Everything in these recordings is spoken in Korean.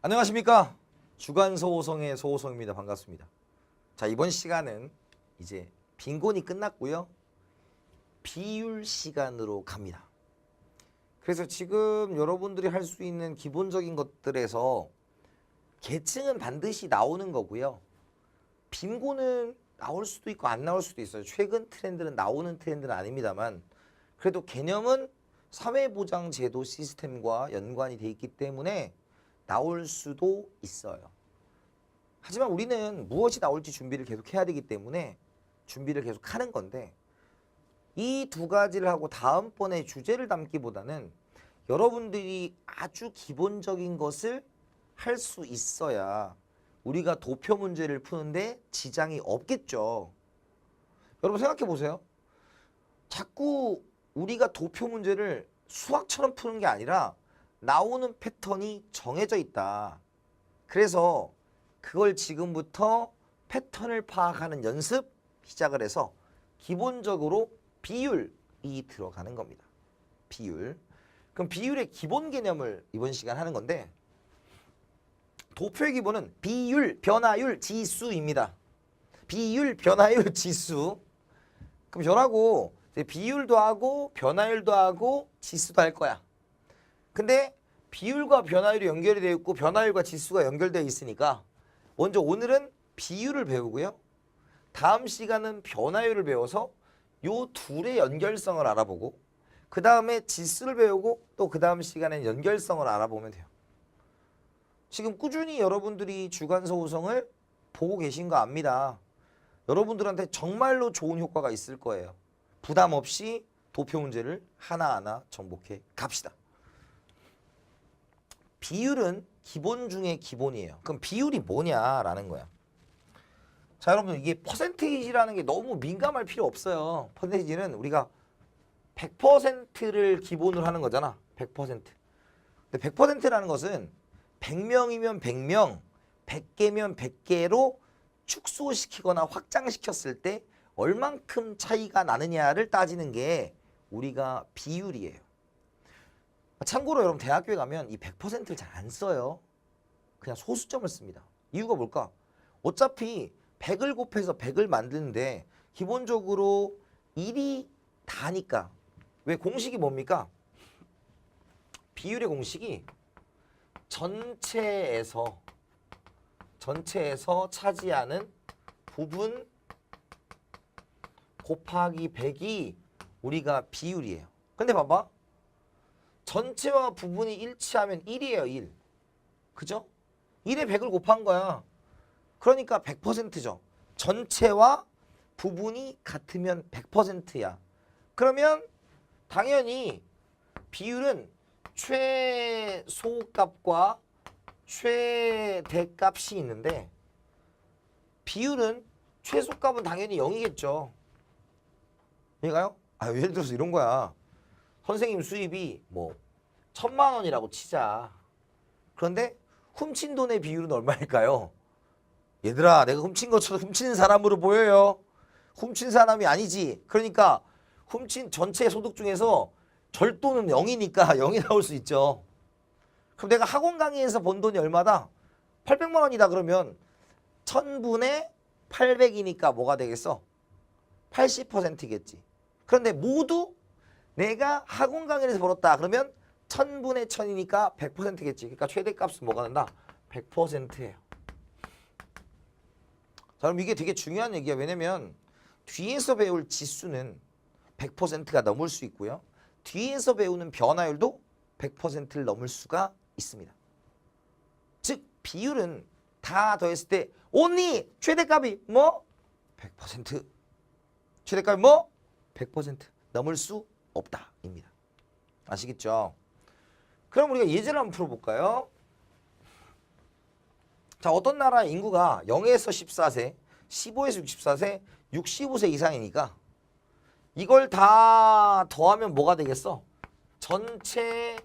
안녕하십니까. 주간소호성의 소호성입니다. 반갑습니다. 자, 이번 시간은 이제 빈곤이 끝났고요. 비율 시간으로 갑니다. 그래서 지금 여러분들이 할 수 있는 기본적인 것들에서 계층은 반드시 나오는 거고요. 빈곤은 나올 수도 있고 안 나올 수도 있어요. 최근 트렌드는 나오는 트렌드는 아닙니다만 그래도 개념은 사회보장제도 시스템과 연관이 돼 있기 때문에 나올 수도 있어요. 하지만 우리는 무엇이 나올지 준비를 계속 해야 되기 때문에 준비를 계속 하는 건데 이 두 가지를 하고 다음번에 주제를 담기보다는 여러분들이 아주 기본적인 것을 할 수 있어야 우리가 도표 문제를 푸는데 지장이 없겠죠. 여러분 생각해 보세요. 자꾸 우리가 도표 문제를 수학처럼 푸는 게 아니라 나오는 패턴이 정해져 있다. 그래서 그걸 지금부터 패턴을 파악하는 연습 시작을 해서 기본적으로 비율이 들어가는 겁니다. 비율. 그럼 비율의 기본 개념을 이번 시간 하는 건데 도표의 기본은 비율, 변화율, 지수입니다. 비율, 변화율, 지수. 그럼 저라고 비율도 하고 변화율도 하고 지수도 할 거야. 근데 비율과 변화율이 연결이 되어 있고 변화율과 지수가 연결되어 있으니까 먼저 오늘은 비율을 배우고요. 다음 시간은 변화율을 배워서 요 둘의 연결성을 알아보고 그 다음에 지수를 배우고 또 그 다음 시간에 연결성을 알아보면 돼요. 지금 꾸준히 여러분들이 주간소호성을 보고 계신 거 압니다. 여러분들한테 정말로 좋은 효과가 있을 거예요. 부담 없이 도표 문제를 하나하나 정복해 갑시다. 비율은 기본 중에 기본이에요. 그럼 비율이 뭐냐라는 거야. 자, 여러분 이게 퍼센테이지라는 게 너무 민감할 필요 없어요. 퍼센테이지는 우리가 100%를 기본으로 하는 거잖아. 100%. 근데 100%라는 것은 100명이면 100명, 100개면 100개로 축소시키거나 확장시켰을 때 얼만큼 차이가 나느냐를 따지는 게 우리가 비율이에요. 참고로 여러분 대학교에 가면 이 100%를 잘 안 써요. 그냥 소수점을 씁니다. 이유가 뭘까? 어차피 100을 곱해서 100을 만드는데 기본적으로 1이 다니까. 왜 공식이 뭡니까? 비율의 공식이 전체에서 차지하는 부분 곱하기 100이 우리가 비율이에요. 근데 봐봐. 전체와 부분이 일치하면 1이에요. 1. 그죠? 1에 100을 곱한 거야. 그러니까 100%죠. 전체와 부분이 같으면 100%야. 그러면 당연히 비율은 최소값과 최대값이 있는데 비율은 최소값은 당연히 0이겠죠. 이해가요? 예를 들어서 이런 거야. 선생님 수입이 뭐 1000만 원이라고 치자. 그런데 훔친 돈의 비율은 얼마일까요? 얘들아, 내가 훔친 것처럼 훔치는 사람으로 보여요. 훔친 사람이 아니지. 그러니까 훔친 전체 소득 중에서 절도는 0이니까 0이 나올 수 있죠. 그럼 내가 학원 강의에서 번 돈이 얼마다? 800만 원이다 그러면 1000분의 800이니까 뭐가 되겠어? 80%겠지. 그런데 모두 내가 학원 강의에서 벌었다 그러면 1000분의 1000이니까 100%겠지. 그러니까 최대값은 뭐가 된다? 100%예요. 자, 그럼 이게 되게 중요한 얘기야. 왜냐면 뒤에서 배울 지수는 100%가 넘을 수 있고요. 뒤에서 배우는 변화율도 100%를 넘을 수가 있습니다. 즉 비율은 다 더했을 때 only 최대값이 뭐? 100%. 최대값이 뭐? 100% 넘을 수 없다입니다. 아시겠죠? 그럼 우리가 예제를 한번 풀어볼까요? 자, 어떤 나라의 인구가 0에서 14세, 15에서 64세, 65세 이상이니까 이걸 다 더하면 뭐가 되겠어? 전체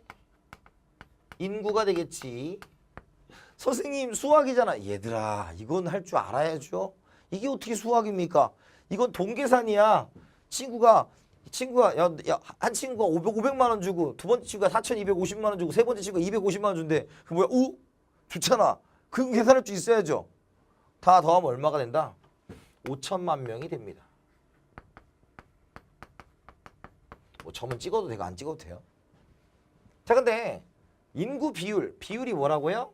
인구가 되겠지. 선생님 수학이잖아. 얘들아, 이건 할 줄 알아야죠. 이게 어떻게 수학입니까? 이건 돈계산이야. 친구가 한 친구가 500만 원 주고 두 번째 친구가 4,250만 원 주고 세 번째 친구가 250만 원 준대. 그 뭐야? 좋잖아. 그 계산할 줄 있어야죠. 다 더하면 얼마가 된다? 5천만 명이 됩니다. 뭐 점은 찍어도 되고 안 찍어도 돼요. 자, 근데 인구 비율이 뭐라고요?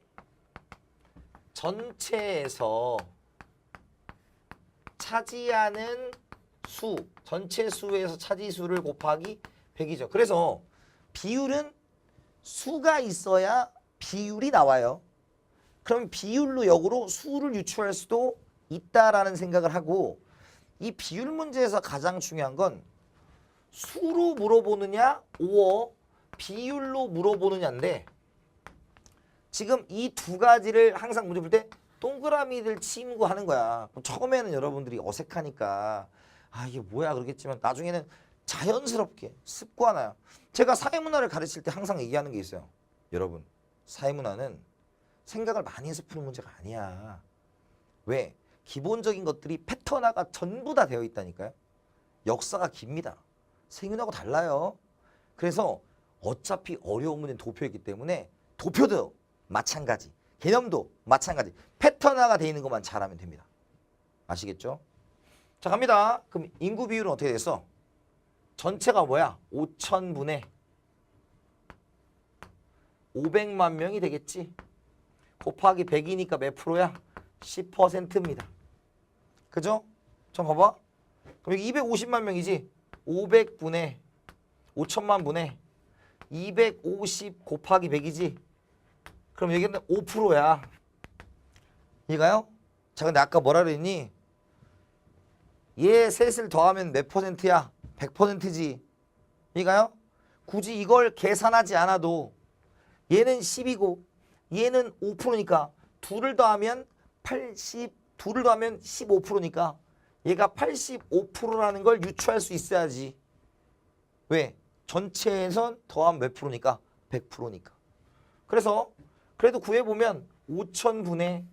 전체에서 차지하는 수, 전체 수에서 차지수를 곱하기 100이죠. 그래서 비율은 수가 있어야 비율이 나와요. 그럼 비율로 역으로 수를 유추할 수도 있다라는 생각을 하고, 이 비율 문제에서 가장 중요한 건 수로 물어보느냐, 비율로 물어보느냐인데, 지금 이 두 가지를 항상 문제 풀 때 동그라미들 침구하는 거야. 처음에는 여러분들이 어색하니까 이게 뭐야 그러겠지만 나중에는 자연스럽게 습관화요. 제가 사회문화를 가르칠 때 항상 얘기하는 게 있어요. 여러분, 사회문화는 생각을 많이 해서 푸는 문제가 아니야. 왜? 기본적인 것들이 패턴화가 전부 다 되어 있다니까요. 역사가 깁니다. 생윤하고 달라요. 그래서 어차피 어려운 문제는 도표이기 때문에 도표도 마찬가지, 개념도 마찬가지, 패턴화가 되어 있는 것만 잘하면 됩니다. 아시겠죠? 자, 갑니다. 그럼 인구 비율은 어떻게 됐어? 전체가 뭐야? 5,000분의 500만 명이 되겠지. 곱하기 100이니까 몇 프로야? 10%입니다. 그죠? 좀 봐봐. 그럼 여기 250만 명이지? 500분의 5천만 분의 250 곱하기 100이지? 그럼 여기는 5%야. 이해가요? 자, 근데 아까 뭐라 그랬니? 얘 셋을 더하면 몇 %야? 100%지. 이해가요? 굳이 이걸 계산하지 않아도 얘는 10이고 얘는 5%니까 둘을 더하면 15%니까 얘가 85%라는 걸 유추할 수 있어야지. 왜? 전체에선 더하면 몇 %니까? 100%니까. 그래서 그래도 구해보면 5,000분의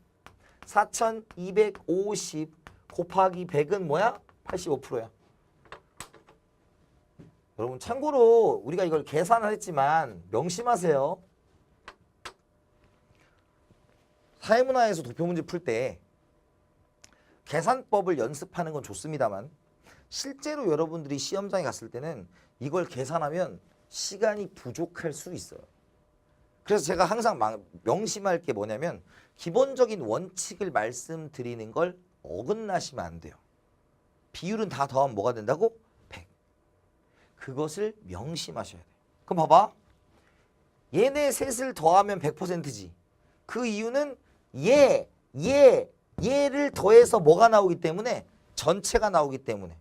4,250 곱하기 100은 뭐야? 85%야. 여러분 참고로 우리가 이걸 계산을 했지만 명심하세요. 사회문화에서 도표 문제 풀 때 계산법을 연습하는 건 좋습니다만 실제로 여러분들이 시험장에 갔을 때는 이걸 계산하면 시간이 부족할 수 있어요. 그래서 제가 항상 명심할 게 뭐냐면 기본적인 원칙을 말씀드리는 걸 어긋나시면 안 돼요. 비율은 다 더하면 뭐가 된다고? 100. 그것을 명심하셔야 돼요. 그럼 봐봐. 얘네 셋을 더하면 100%지. 그 이유는 얘를 더해서 뭐가 나오기 때문에 전체가 나오기 때문에.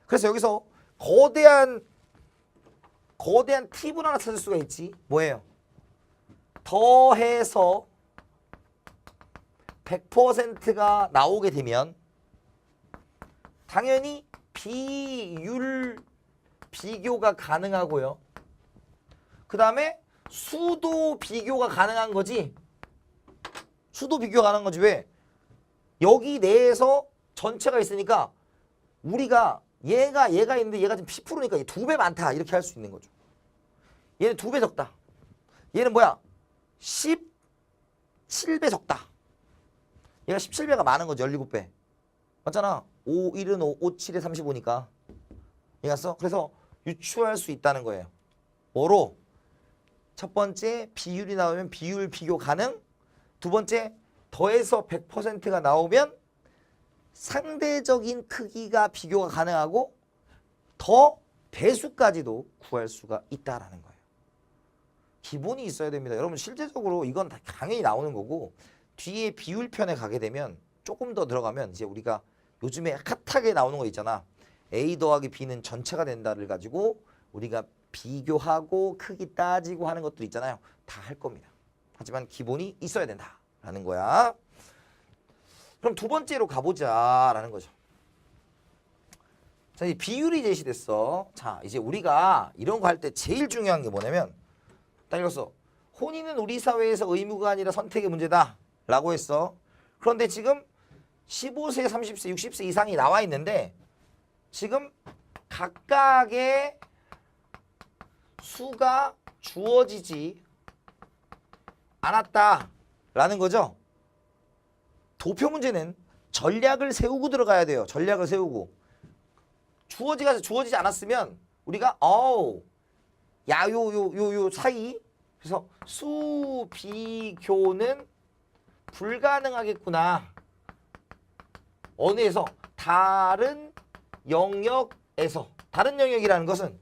그래서 여기서 거대한 팁을 하나 찾을 수가 있지. 뭐예요? 더해서 100%가 나오게 되면 당연히 비교가 가능하고요. 그 다음에 수도 비교가 가능한 거지. 수도 비교가 가능한 거지. 왜? 여기 내에서 전체가 있으니까 우리가 얘가 있는데 얘가 지금 10%니까 2배 많다 이렇게 할 수 있는 거죠. 얘는 2배 적다. 얘는 뭐야? 17배 적다. 얘가 17배가 많은 거죠. 17배. 맞잖아. 5, 1은 5, 5, 7에 35니까. 이해갔어? 그래서 유추할 수 있다는 거예요. 뭐로? 첫 번째 비율이 나오면 비율 비교 가능. 두 번째 더해서 100%가 나오면 상대적인 크기가 비교가 가능하고 더 배수까지도 구할 수가 있다라는 거예요. 기본이 있어야 됩니다. 여러분 실제적으로 이건 다 당연히 나오는 거고 뒤에 비율편에 가게 되면 조금 더 들어가면 이제 우리가 요즘에 핫하게 나오는 거 있잖아. A 더하기 B는 전체가 된다를 가지고 우리가 비교하고 크기 따지고 하는 것들 있잖아요. 다 할 겁니다. 하지만 기본이 있어야 된다라는 거야. 그럼 두 번째로 가보자라는 거죠. 자, 이제 비율이 제시됐어. 자, 이제 우리가 이런 거 할 때 제일 중요한 게 뭐냐면 딱 읽었어. 혼인은 우리 사회에서 의무가 아니라 선택의 문제다 라고 했어. 그런데 지금 15세, 30세, 60세 이상이 나와 있는데 지금 각각의 수가 주어지지 않았다 라는 거죠. 도표 문제는 전략을 세우고 들어가야 돼요. 전략을 세우고. 주어지지 않았으면 우리가 요 사이 그래서 수 비교는 불가능하겠구나. 어느에서 다른 영역에서 다른 영역이라는 것은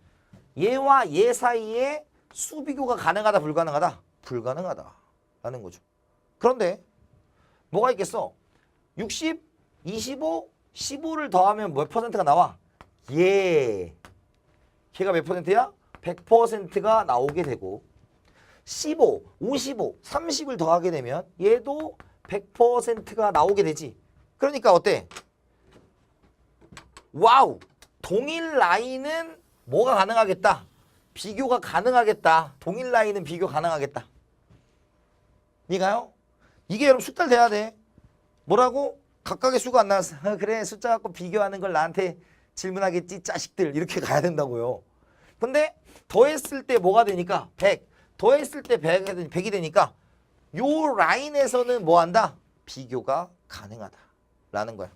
얘와 얘 사이에 수 비교가 가능하다 불가능하다? 불가능하다라는 거죠. 그런데 뭐가 있겠어? 60, 25, 15를 더하면 몇 퍼센트가 나와? 걔가 몇 퍼센트야? 100%가 나오게 되고 15, 55, 30을 더하게 되면 얘도 100%가 나오게 되지. 그러니까 어때? 와우! 동일 라인은 뭐가 가능하겠다? 비교가 가능하겠다. 동일 라인은 비교 가능하겠다. 이해가요? 이게 여러분 숫자를 대야 돼. 뭐라고? 각각의 수가 안 나왔어. 그래 숫자 갖고 비교하는 걸 나한테 질문하겠지 자식들 이렇게 가야 된다고요. 근데 더했을 때 뭐가 되니까 100 더했을 때 100이 되니까 요 라인에서는 뭐 한다? 비교가 가능하다 라는 거야.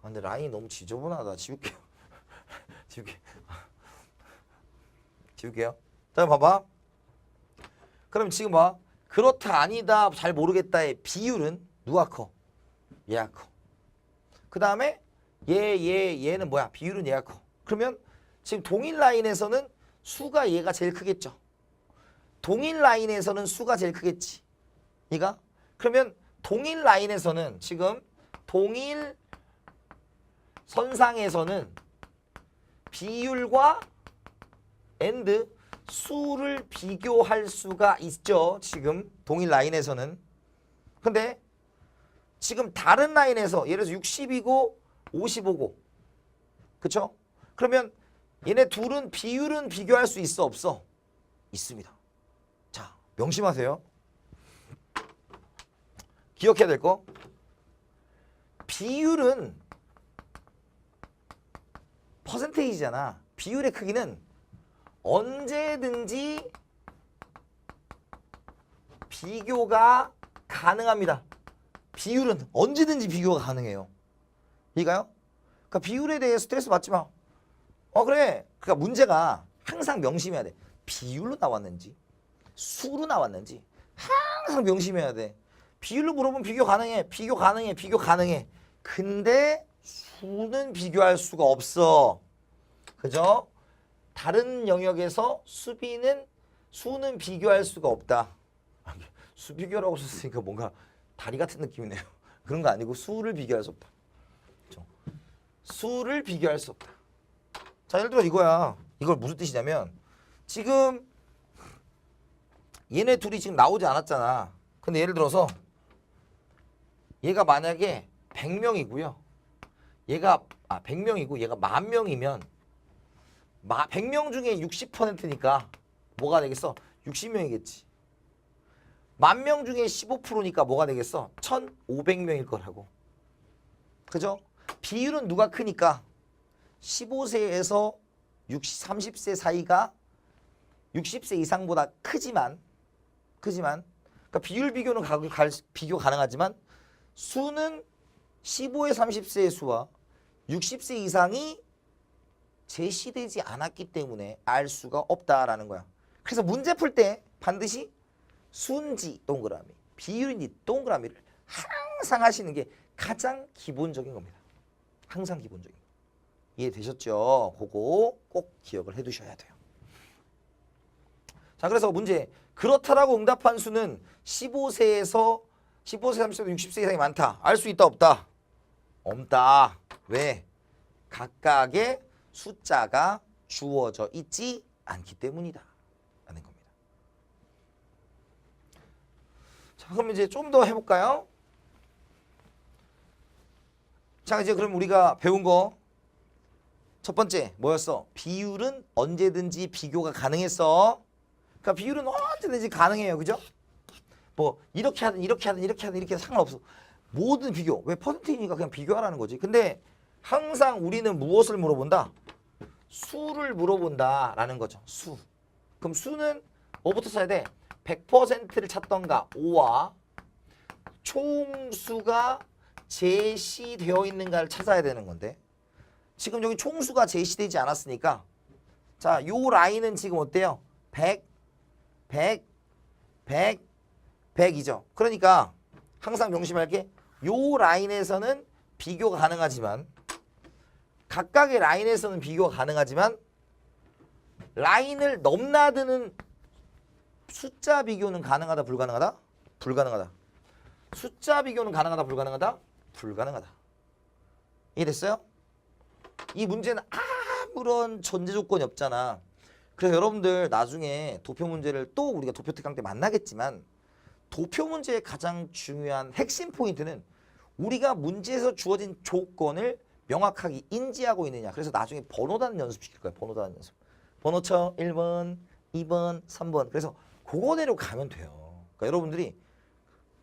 근데 라인이 너무 지저분하다. 지울게요. 지울게요. 자 봐봐. 그럼 지금 봐. 그렇다 아니다 잘 모르겠다의 비율은 누가 커? 얘가 커. 그 다음에 얘는 뭐야? 비율은 얘가 커. 그러면 지금 동일 라인에서는 수가 얘가 제일 크겠죠. 동일 라인에서는 수가 제일 크겠지. 얘가? 그러면 동일 라인에서는 지금 동일 선상에서는 비율과 수를 비교할 수가 있죠. 지금 동일 라인에서는. 근데 지금 다른 라인에서 예를 들어서 60이고 55고 그쵸? 그러면 얘네 둘은 비율은 비교할 수 있어 없어? 있습니다. 자 명심하세요. 기억해야 될 거. 비율은 퍼센테이지잖아. 비율의 크기는 언제든지 비교가 가능합니다. 비율은 언제든지 비교가 가능해요. 이해가요? 그러니까 비율에 대해 스트레스 받지 마. 그래. 그러니까 문제가 항상 명심해야 돼. 비율로 나왔는지 수로 나왔는지 항상 명심해야 돼. 비율로 물어보면 비교 가능해. 근데 수는 비교할 수가 없어. 그죠? 다른 영역에서 수는 비교할 수가 없다. 수 비교라고 썼으니까 뭔가 다리 같은 느낌이네요. 그런 거 아니고 수를 비교할 수 없다. 그렇죠? 수를 비교할 수 없다. 자, 예를 들어 이거야. 이걸 무슨 뜻이냐면 지금 얘네 둘이 지금 나오지 않았잖아. 근데 예를 들어서 얘가 만약에 100명이고요. 얘가 100명이고 얘가 10,000명이면 100명 중에 60%니까 뭐가 되겠어? 60명이겠지. 10,000명 중에 15%니까 뭐가 되겠어? 1,500명일 거라고. 그죠? 비율은 누가 크니까 15세에서 30세 사이가 60세 이상보다 크지만 그러니까 비율 비교는 비교 가능하지만 수는 15에 30세의 수와 60세 이상이 제시되지 않았기 때문에 알 수가 없다라는 거야. 그래서 문제 풀 때 반드시 수인지 동그라미, 비율인지 동그라미를 항상 하시는 게 가장 기본적인 겁니다. 항상 기본적인 거. 이해되셨죠? 그거 꼭 기억을 해두셔야 돼요. 자, 그래서 문제. 그렇다라고 응답한 수는 15세에서 30세, 60세 이상이 많다. 알 수 있다 없다? 없다. 왜? 각각의 숫자가 주어져 있지 않기 때문이다 라는 겁니다. 자, 그럼 이제 좀 더 해볼까요? 자, 이제 그럼 우리가 배운 거 첫 번째 뭐였어? 비율은 언제든지 비교가 가능했어. 그러니까 비율은 언제든지 가능해요. 그죠? 뭐 이렇게 하든 이렇게 상관없어. 모든 비교. 왜 퍼센테이지니까 그냥 비교하라는 거지. 근데 항상 우리는 무엇을 물어본다? 수를 물어본다라는 거죠. 수. 그럼 수는 뭐부터 써야 돼? 100%를 찾던가 5와 총수가 제시되어 있는가를 찾아야 되는 건데 지금 여기 총수가 제시되지 않았으니까 자, 요 라인은 지금 어때요? 100, 100, 100, 100이죠. 그러니까 항상 명심할 게 요 라인에서는 비교가 가능하지만 각각의 라인에서는 비교가 가능하지만 라인을 넘나드는 숫자 비교는 가능하다, 불가능하다? 불가능하다. 숫자 비교는 가능하다, 불가능하다? 불가능하다. 이해됐어요? 이 문제는 아무런 전제 조건이 없잖아. 그래서 여러분들 나중에 도표 문제를 또 우리가 도표 특강 때 만나겠지만 도표 문제의 가장 중요한 핵심 포인트는 우리가 문제에서 주어진 조건을 명확하게 인지하고 있느냐. 그래서 나중에 번호단 연습시킬 거예요. 번호단 연습. 번호처 1번, 2번, 3번. 그래서 그거대로 가면 돼요. 그러니까 여러분들이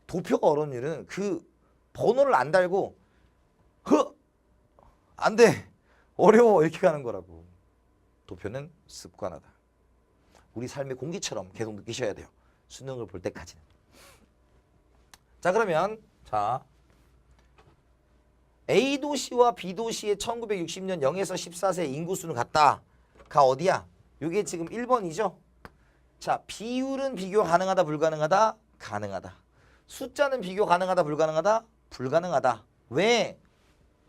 도표가 어려운 일은 그 번호를 안 달고 안 돼. 어려워. 이렇게 가는 거라고. 도표는 습관화다. 우리 삶의 공기처럼 계속 느끼셔야 돼요. 수능을 볼 때까지는. 자, 그러면 자 A도시와 B도시의 1960년 0에서 14세 인구수는 같다. 가 어디야? 이게 지금 1번이죠. 자, 비율은 비교 가능하다, 불가능하다? 가능하다. 숫자는 비교 가능하다, 불가능하다? 불가능하다. 왜?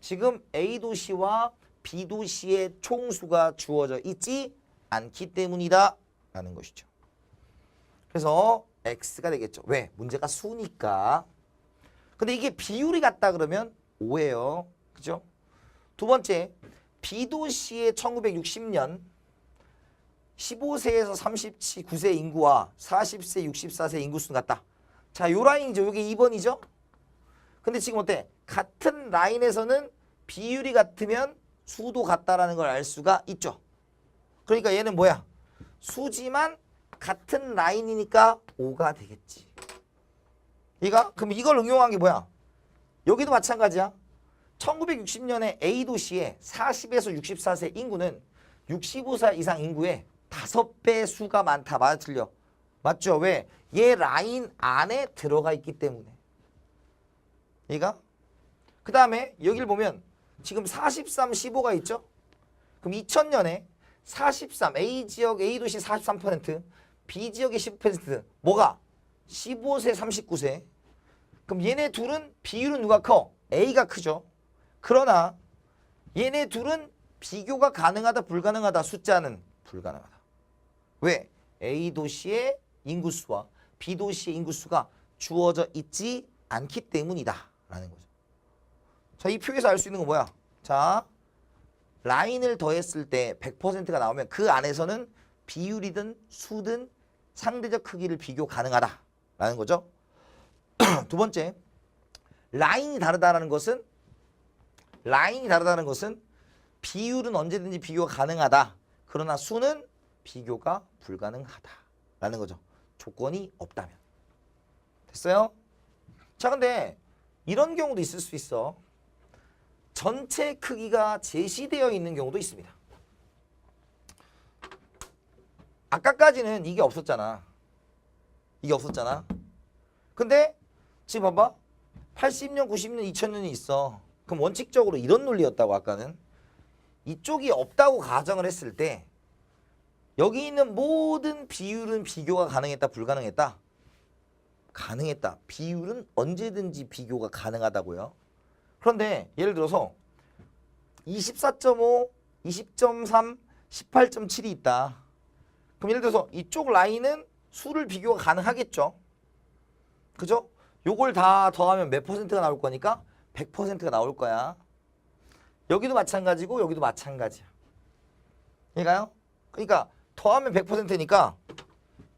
지금 A도시와 B도시의 총수가 주어져 있지 않기 때문이다 라는 것이죠. 그래서 X가 되겠죠. 왜? 문제가 수니까. 근데 이게 비율이 같다 그러면 O예요. 그죠? 두 번째, B도시의 1960년 15세에서 39세 인구와 40세, 64세 인구수는 같다. 자, 요 라인이죠. 요게 2번이죠. 근데 지금 어때? 같은 라인에서는 비율이 같으면 수도 같다라는 걸 알 수가 있죠. 그러니까 얘는 뭐야? 수지만 같은 라인이니까 5가 되겠지. 그럼 이걸 응용한 게 뭐야? 여기도 마찬가지야. 1960년에 A도시의 40에서 64세 인구는 65세 이상 인구의 5배 수가 많다. 맞아, 틀려? 맞죠? 왜? 얘 라인 안에 들어가 있기 때문에. 그 다음에 여기를 보면 지금 43, 15가 있죠? 그럼 2000년에 43, A지역, A도시 43%, B지역의 10%, 뭐가? 15세, 39세. 그럼 얘네 둘은 비율은 누가 커? A가 크죠. 그러나 얘네 둘은 비교가 가능하다, 불가능하다? 숫자는 불가능하다. 왜? A도시의 인구수와 B도시의 인구수가 주어져 있지 않기 때문이다 라는 거죠. 자, 이 표에서 알 수 있는 건 뭐야? 자, 라인을 더했을 때 100%가 나오면 그 안에서는 비율이든 수든 상대적 크기를 비교 가능하다라는 거죠. 두 번째, 라인이 다르다는 것은 비율은 언제든지 비교가 가능하다. 그러나 수는 비교가 불가능하다라는 거죠. 조건이 없다면. 됐어요? 자, 근데 이런 경우도 있을 수 있어. 전체 크기가 제시되어 있는 경우도 있습니다. 아까까지는 이게 없었잖아. 근데 지금 봐봐. 80년, 90년, 2000년이 있어. 그럼 원칙적으로 이런 논리였다고 아까는. 이쪽이 없다고 가정을 했을 때 여기 있는 모든 비율은 비교가 가능했다, 불가능했다? 가능했다. 비율은 언제든지 비교가 가능하다고요. 그런데 예를 들어서 24.5, 20.3, 18.7이 있다. 그럼 예를 들어서 이쪽 라인은 수를 비교가 가능하겠죠. 그죠? 요걸 다 더하면 몇 퍼센트가 나올 거니까 100%가 나올 거야. 여기도 마찬가지고 여기도 마찬가지야. 이해가요? 그러니까 더하면 100%니까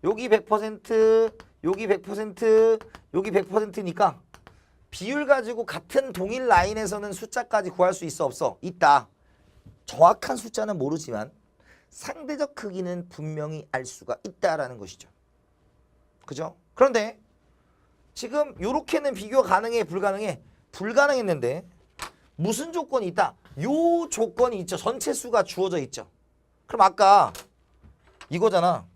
여기 100%, 여기 100%, 여기 100%니까 비율 가지고 같은 동일 라인에서는 숫자까지 구할 수 있어, 없어? 있다. 정확한 숫자는 모르지만 상대적 크기는 분명히 알 수가 있다라는 것이죠. 그죠? 그런데 지금 요렇게는 비교 가능해, 불가능해? 불가능했는데 무슨 조건이 있다? 요 조건이 있죠. 전체 수가 주어져 있죠. 그럼 아까 이거잖아.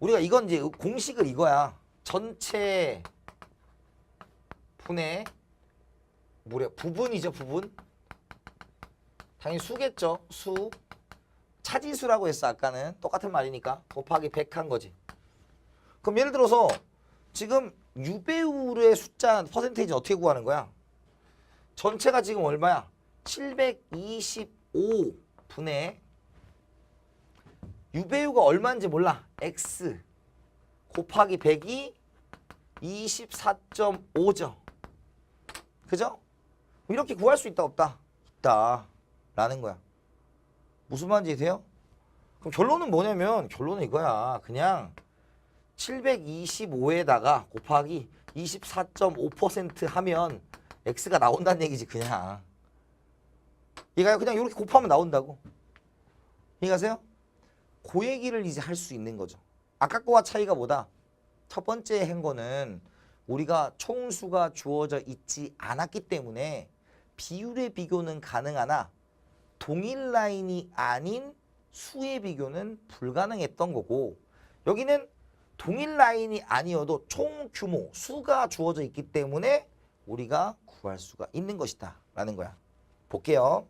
우리가 이건 이제 공식을 이거야. 전체 분의 뭐래? 부분이죠, 부분. 당연히 수겠죠, 수. 차지수라고 했어, 아까는. 똑같은 말이니까. 곱하기 100한 거지. 그럼 예를 들어서 지금 유배율의 숫자 퍼센테이지 어떻게 구하는 거야? 전체가 지금 얼마야? 725분의 유배율가 얼마인지 몰라. x 곱하기 100이 24.5죠. 그죠? 이렇게 구할 수 있다 없다? 있다 라는 거야. 무슨 말인지 이해돼요? 그럼 결론은 뭐냐면 결론은 이거야. 그냥 725에다가 곱하기 24.5% 하면 x가 나온다는 얘기지 그냥. 이거요. 그냥 이렇게 곱하면 나온다고. 이해가세요? 그 얘기를 이제 할 수 있는 거죠. 아까 거와 차이가 뭐다? 첫 번째 한 거는 우리가 총수가 주어져 있지 않았기 때문에 비율의 비교는 가능하나 동일 라인이 아닌 수의 비교는 불가능했던 거고, 여기는 동일 라인이 아니어도 총 규모, 수가 주어져 있기 때문에 우리가 구할 수가 있는 것이다 라는 거야. 볼게요.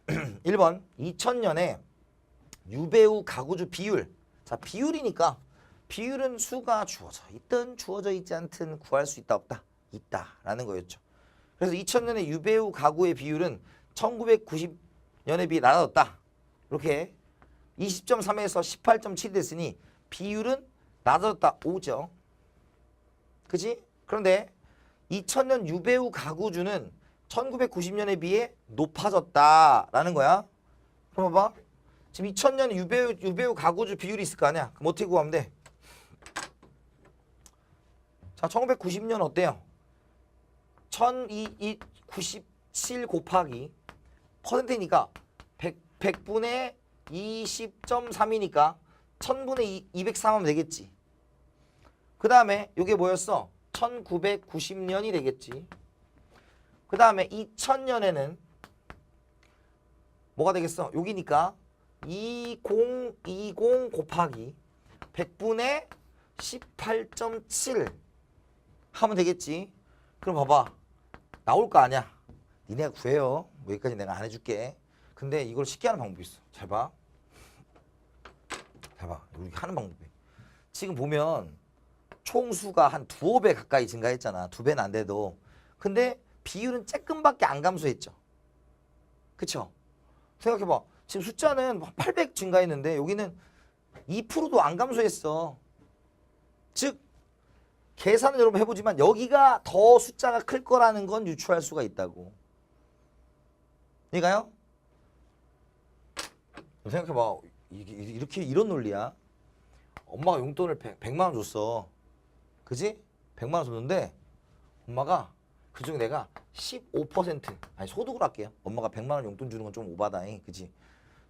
1번 2000년에 유배우 가구주 비율. 자, 비율이니까 비율은 수가 주어져 있든 주어져 있지 않든 구할 수 있다 없다? 있다 라는 거였죠. 그래서 2000년에 유배우 가구의 비율은 1990년에 비해 낮아졌다. 이렇게 20.3에서 18.7이 됐으니 비율은 낮아졌다 5죠. 그치? 그런데 2000년 유배우 가구주는 1990년에 비해 높아졌다라는 거야. 그럼 봐봐. 지금 2000년에 유배우 가구주 비율이 있을 거 아니야. 그럼 어떻게 구하면 돼? 자, 1990년 어때요? 1297 곱하기 퍼센트니까 100분의 20.3이니까 1000분의 203 하면 되겠지. 그 다음에 이게 뭐였어? 1990년이 되겠지. 그 다음에 2000년에는 뭐가 되겠어? 여기니까 2020 곱하기 100분의 18.7 하면 되겠지. 그럼 봐봐. 나올 거 아니야. 니네가 구해요. 여기까지 내가 안 해줄게. 근데 이걸 쉽게 하는 방법이 있어. 잘 봐. 잘 봐. 우리 하는 방법이. 지금 보면 총수가 한 2배 가까이 증가했잖아. 2배는 안 돼도. 근데 비율은 조금밖에 안 감소했죠. 그쵸? 생각해봐. 지금 숫자는 800 증가했는데 여기는 2%도 안 감소했어. 즉 계산은 여러분 해보지만 여기가 더 숫자가 클 거라는 건 유추할 수가 있다고. 이가요? 생각해봐. 이렇게 이런 논리야. 엄마가 용돈을 100만 원 줬어. 그지? 100만 원 줬는데 엄마가 그중에 내가 15% 아니 소득으로 할게요. 엄마가 100만 원 용돈 주는 건 좀 오바다잉. 그지?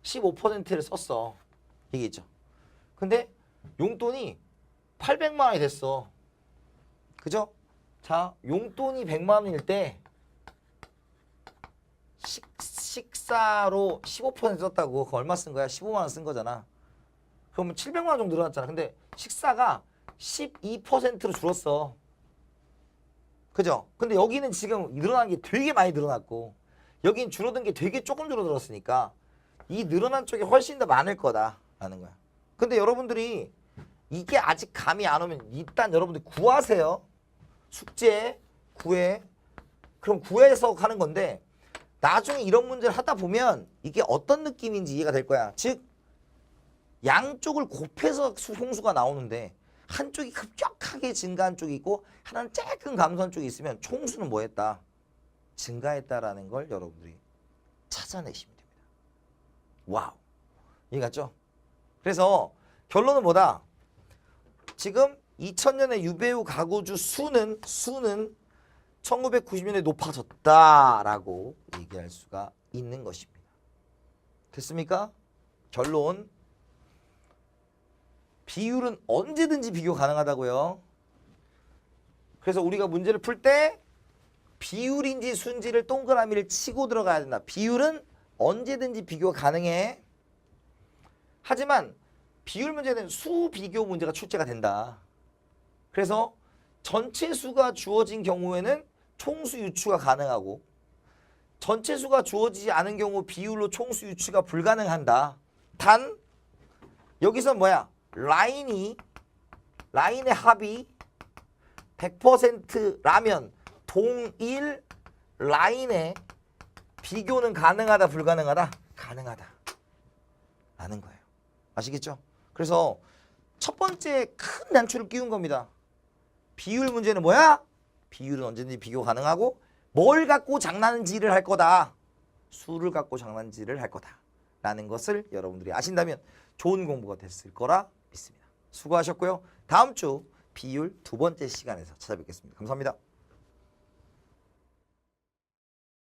15%를 썼어. 이게 있죠. 근데 용돈이 800만 원이 됐어. 그죠? 자, 용돈이 100만 원일 때 식사로 15% 썼다고. 그거 얼마 쓴 거야? 15만 원 쓴 거잖아. 그러면 700만 원 정도 늘어났잖아. 근데 식사가 12%로 줄었어. 그죠? 근데 여기는 지금 늘어난 게 되게 많이 늘어났고 여긴 줄어든 게 되게 조금 줄어들었으니까 이 늘어난 쪽이 훨씬 더 많을 거다라는 거야. 근데 여러분들이 이게 아직 감이 안 오면 일단 여러분들 구하세요. 숙제 구해. 그럼 구해서 하는 건데 나중에 이런 문제를 하다 보면 이게 어떤 느낌인지 이해가 될 거야. 즉 양쪽을 곱해서 홍수가 나오는데 한쪽이 급격하게 증가한 쪽이 있고 하나는 조금 감소한 쪽이 있으면 총수는 뭐 했다? 증가했다라는 걸 여러분들이 찾아내시면 됩니다. 와우. 이해갔죠? 그래서 결론은 뭐다? 지금 2000년에 유배우 가구주 수는 1990년에 높아졌다라고 얘기할 수가 있는 것입니다. 됐습니까? 결론. 비율은 언제든지 비교 가능하다고요. 그래서 우리가 문제를 풀 때 비율인지 수인지를 동그라미를 치고 들어가야 된다. 비율은 언제든지 비교가 가능해. 하지만 비율 문제는 수 비교 문제가 출제가 된다. 그래서 전체 수가 주어진 경우에는 총수 유추가 가능하고 전체 수가 주어지지 않은 경우 비율로 총수 유추가 불가능한다. 단 여기서 뭐야? 라인의 합이 100%라면 동일 라인의 비교는 가능하다 불가능하다? 가능하다 라는 거예요. 아시겠죠? 그래서 첫 번째 큰 난초를 끼운 겁니다. 비율 문제는 뭐야? 비율은 언제든지 비교 가능하고 뭘 갖고 장난질을 할 거다? 수를 갖고 장난질을 할 거다 라는 것을 여러분들이 아신다면 좋은 공부가 됐을 거라 믿습니다. 수고하셨고요. 다음 주 비율 두 번째 시간에서 찾아뵙겠습니다. 감사합니다.